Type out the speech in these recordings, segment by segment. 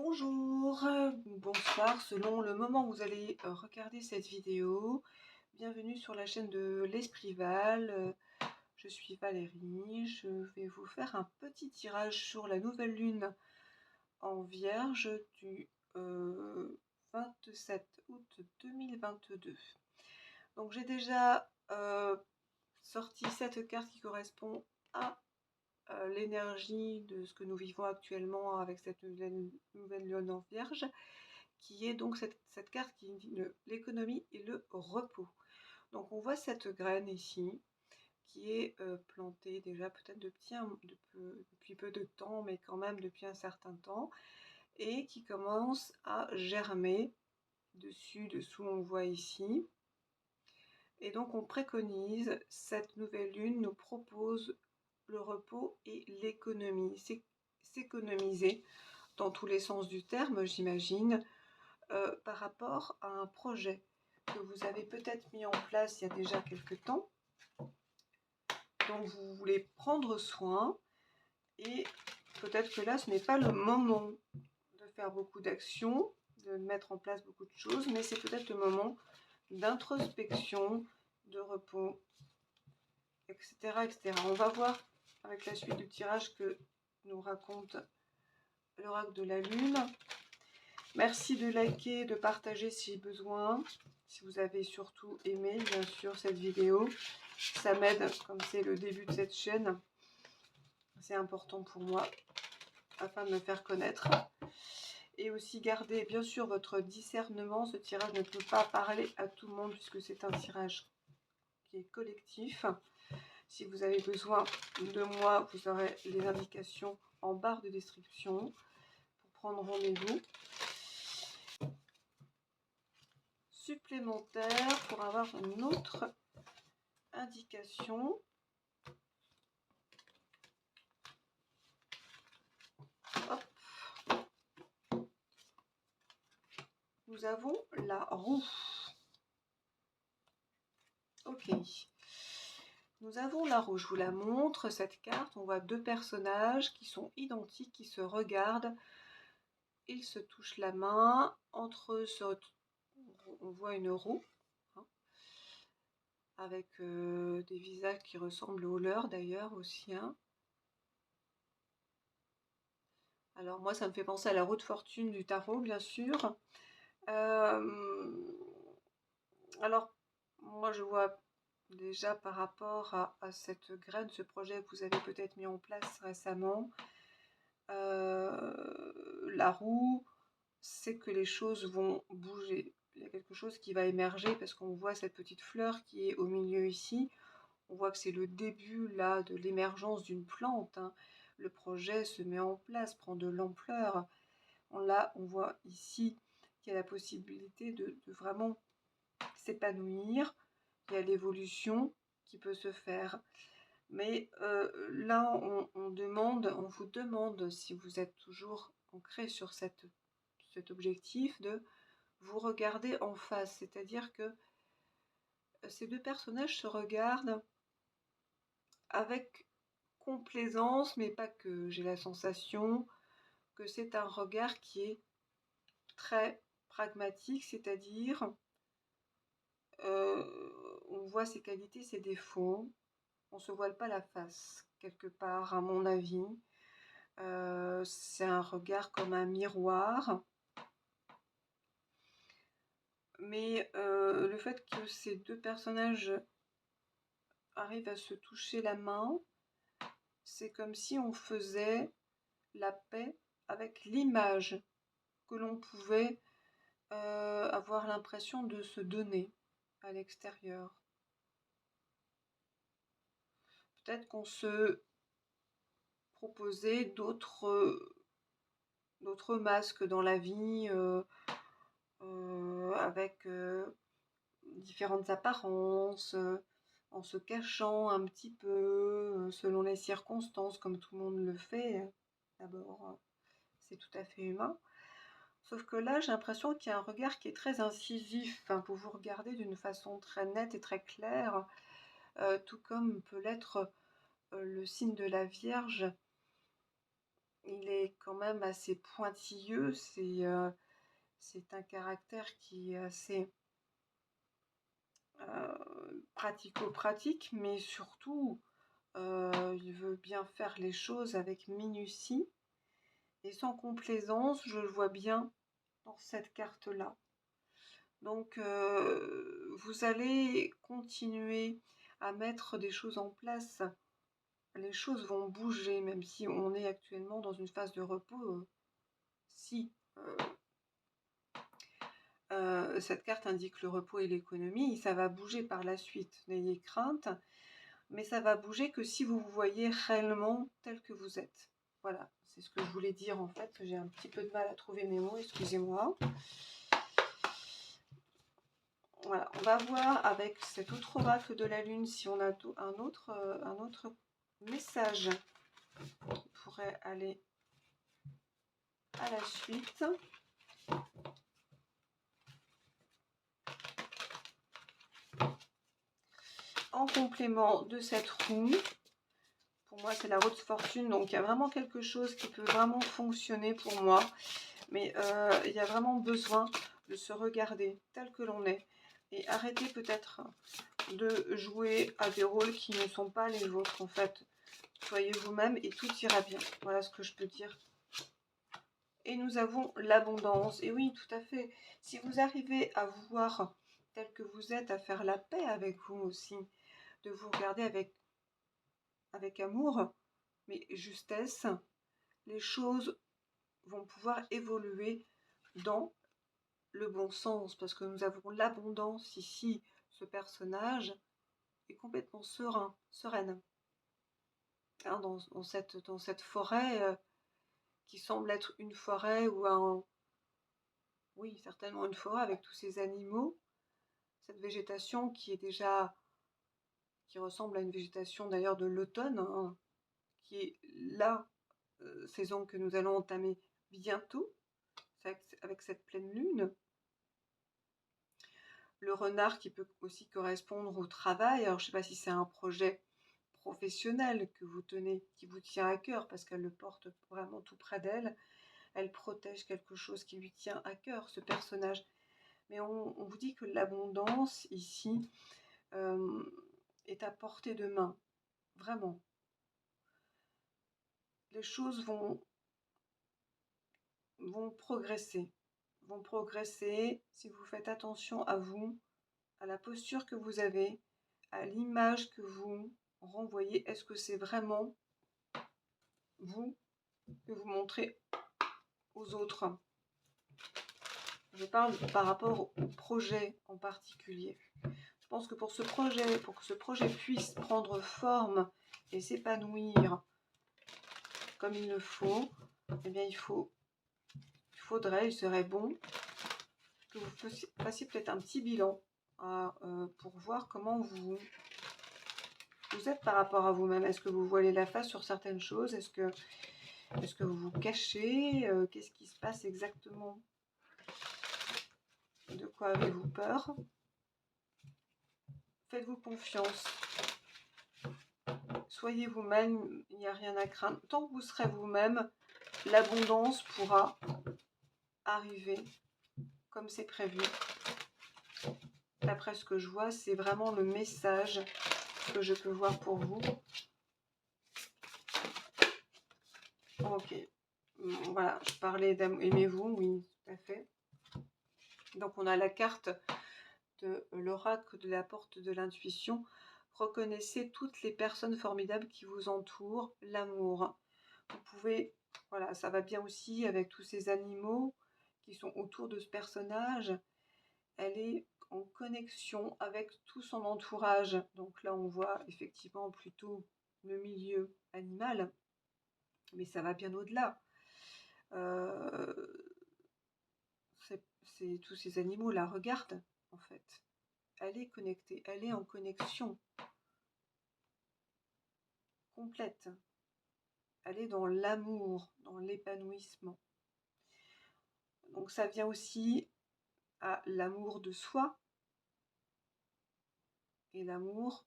Bonjour, bonsoir, selon le moment où vous allez regarder cette vidéo. Bienvenue sur la chaîne de l'Esprit Val. Je suis Valérie. Je vais vous faire un petit tirage sur la nouvelle lune en Vierge du 27 août 2022. Donc j'ai déjà sorti cette carte qui correspond à l'énergie de ce que nous vivons actuellement avec cette nouvelle lune en Vierge, qui est donc cette carte qui dit l'économie et le repos. Donc on voit cette graine ici, qui est plantée déjà peut-être depuis peu de temps, mais quand même depuis un certain temps, et qui commence à germer dessous, on voit ici. Et donc on préconise, cette nouvelle lune nous propose le repos et l'économie. S'économiser dans tous les sens du terme, j'imagine, par rapport à un projet que vous avez peut-être mis en place il y a déjà quelque temps, dont vous voulez prendre soin, et peut-être que là ce n'est pas le moment de faire beaucoup d'actions, de mettre en place beaucoup de choses, mais c'est peut-être le moment d'introspection, de repos, etc., etc. On va voir avec la suite du tirage que nous raconte l'oracle de la lune. Merci de liker, de partager si besoin, si vous avez surtout aimé bien sûr cette vidéo. Ça m'aide, comme c'est le début de cette chaîne, c'est important pour moi afin de me faire connaître. Et aussi gardez bien sûr votre discernement. Ce tirage ne peut pas parler à tout le monde puisque c'est un tirage qui est collectif. Si vous avez besoin de moi, vous aurez les indications en barre de description pour prendre rendez-vous supplémentaire pour avoir une autre indication. Hop. Nous avons la roue. Ok. Nous avons la roue. Je vous la montre, cette carte. On voit deux personnages qui sont identiques, qui se regardent. Ils se touchent la main. Entre eux, on voit une roue. Hein, avec des visages qui ressemblent aux leurs d'ailleurs aussi. Hein. Alors moi, ça me fait penser à la roue de fortune du tarot, bien sûr. Alors, moi, je vois déjà par rapport à cette graine, ce projet que vous avez peut-être mis en place récemment, la roue, c'est que les choses vont bouger. Il y a quelque chose qui va émerger parce qu'on voit cette petite fleur qui est au milieu ici. On voit que c'est le début là de l'émergence d'une plante. Hein. Le projet se met en place, prend de l'ampleur. Là, on voit ici qu'il y a la possibilité de vraiment s'épanouir. Il y a l'évolution qui peut se faire. Mais là, on vous demande, si vous êtes toujours ancré sur cet objectif, de vous regarder en face. C'est-à-dire que ces deux personnages se regardent avec complaisance, mais pas que. J'ai la sensation que c'est un regard qui est très pragmatique, c'est-à-dire on voit ses qualités, ses défauts, on se voile pas la face, quelque part, à mon avis. C'est un regard comme un miroir. Mais le fait que ces deux personnages arrivent à se toucher la main, c'est comme si on faisait la paix avec l'image que l'on pouvait avoir l'impression de se donner à l'extérieur. Peut-être qu'on se proposait d'autres masques dans la vie, avec différentes apparences, en se cachant un petit peu, selon les circonstances, comme tout le monde le fait. D'abord, c'est tout à fait humain. Sauf que là, j'ai l'impression qu'il y a un regard qui est très incisif, hein, pour vous regarder d'une façon très nette et très claire, tout comme peut l'être le signe de la Vierge, il est quand même assez pointilleux, c'est un caractère qui est assez pratico-pratique, mais surtout, il veut bien faire les choses avec minutie et sans complaisance, je le vois bien dans cette carte-là. Donc, vous allez continuer à mettre des choses en place. Les choses vont bouger, même si on est actuellement dans une phase de repos. Si cette carte indique le repos et l'économie, ça va bouger par la suite. N'ayez crainte, mais ça va bouger que si vous vous voyez réellement tel que vous êtes. Voilà, c'est ce que je voulais dire en fait. J'ai un petit peu de mal à trouver mes mots, excusez-moi. Voilà, on va voir avec cet autre oracle de la lune si on a un autre message qui pourrait aller à la suite. En complément de cette roue, pour moi c'est la roue de fortune, donc il y a vraiment quelque chose qui peut vraiment fonctionner pour moi, mais il y a vraiment besoin de se regarder tel que l'on est et arrêter peut-être de jouer à des rôles qui ne sont pas les vôtres en fait. Soyez vous-même et tout ira bien, voilà ce que je peux dire. Et nous avons l'abondance, et oui tout à fait, si vous arrivez à vous voir tel que vous êtes, à faire la paix avec vous aussi, de vous regarder avec amour, mais justesse, les choses vont pouvoir évoluer dans le bon sens, parce que nous avons l'abondance ici. Ce personnage est complètement sereine, hein, dans cette forêt qui semble être une forêt ou oui, certainement une forêt avec tous ces animaux, cette végétation qui ressemble à une végétation d'ailleurs de l'automne, hein, qui est la saison que nous allons entamer bientôt, avec cette pleine lune. Le renard qui peut aussi correspondre au travail. Alors je ne sais pas si c'est un projet professionnel que vous tenez, qui vous tient à cœur, parce qu'elle le porte vraiment tout près d'elle. Elle protège quelque chose qui lui tient à cœur, ce personnage. Mais on vous dit que l'abondance ici est à portée de main, vraiment. Les choses vont progresser, si vous faites attention à vous, à la posture que vous avez, à l'image que vous renvoyez. Est-ce que c'est vraiment vous que vous montrez aux autres? Je parle par rapport au projet en particulier. Je pense que pour que ce projet puisse prendre forme et s'épanouir comme il le faut, eh bien il serait bon que vous fassiez peut-être un petit bilan pour voir comment vous êtes par rapport à vous-même. Est-ce que vous voilez la face sur certaines choses? Est-ce que vous vous cachez? Qu'est-ce qui se passe exactement? De quoi avez-vous peur? Faites-vous confiance. Soyez vous-même, il n'y a rien à craindre. Tant que vous serez vous-même, l'abondance pourra arriver comme c'est prévu. D'après ce que je vois, c'est vraiment le message que je peux voir pour vous. Ok. Voilà, je parlais d'aimez-vous, oui, tout à fait. Donc on a la carte de l'oracle de la porte de l'intuition. Reconnaissez toutes les personnes formidables qui vous entourent, l'amour. Vous pouvez, voilà, ça va bien aussi avec tous ces animaux qui sont autour de ce personnage. Elle est en connexion avec tout son entourage. Donc là, on voit effectivement plutôt le milieu animal, mais ça va bien au-delà. Tous ces animaux la regardent, en fait. Elle est connectée, elle est en connexion complète. Elle est dans l'amour, dans l'épanouissement. Donc ça vient aussi à l'amour de soi et l'amour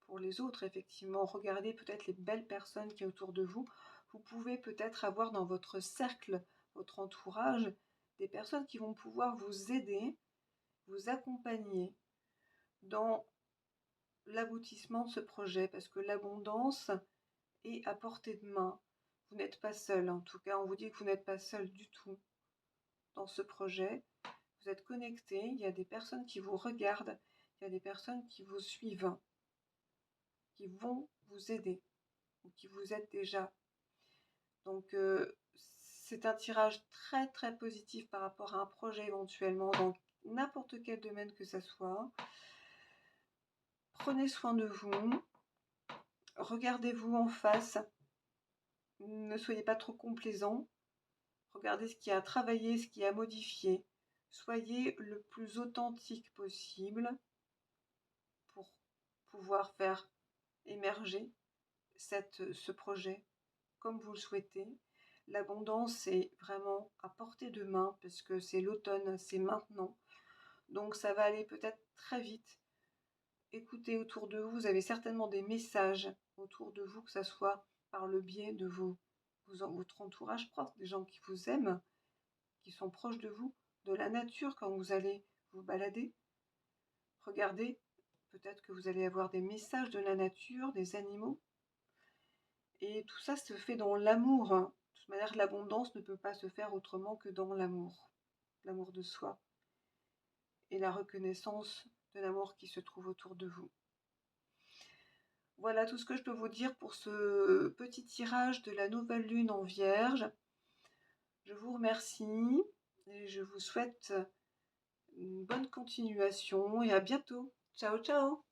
pour les autres, effectivement. Regardez peut-être les belles personnes qui sont autour de vous. Vous pouvez peut-être avoir dans votre cercle, votre entourage, des personnes qui vont pouvoir vous aider, vous accompagner dans l'aboutissement de ce projet, parce que l'abondance est à portée de main. Vous n'êtes pas seul, en tout cas, on vous dit que vous n'êtes pas seul du tout dans ce projet. Vous êtes connecté, il y a des personnes qui vous regardent, il y a des personnes qui vous suivent, qui vont vous aider, ou qui vous aident déjà. Donc, c'est un tirage très très positif par rapport à un projet éventuellement, dans n'importe quel domaine que ça soit. Prenez soin de vous, regardez-vous en face, ne soyez pas trop complaisant, regardez ce qui a travaillé, ce qui a modifié. Soyez le plus authentique possible pour pouvoir faire émerger ce projet comme vous le souhaitez. L'abondance est vraiment à portée de main parce que c'est l'automne, c'est maintenant. Donc ça va aller peut-être très vite. Écoutez autour de vous, vous avez certainement des messages autour de vous, que ce soit par le biais de votre entourage proche, des gens qui vous aiment, qui sont proches de vous, de la nature quand vous allez vous balader. Regardez, peut-être que vous allez avoir des messages de la nature, des animaux. Et tout ça se fait dans l'amour. De toute manière, l'abondance ne peut pas se faire autrement que dans l'amour. L'amour de soi. Et la reconnaissance de l'amour qui se trouve autour de vous. Voilà tout ce que je peux vous dire pour ce petit tirage de la nouvelle lune en Vierge. Je vous remercie et je vous souhaite une bonne continuation et à bientôt. Ciao, ciao!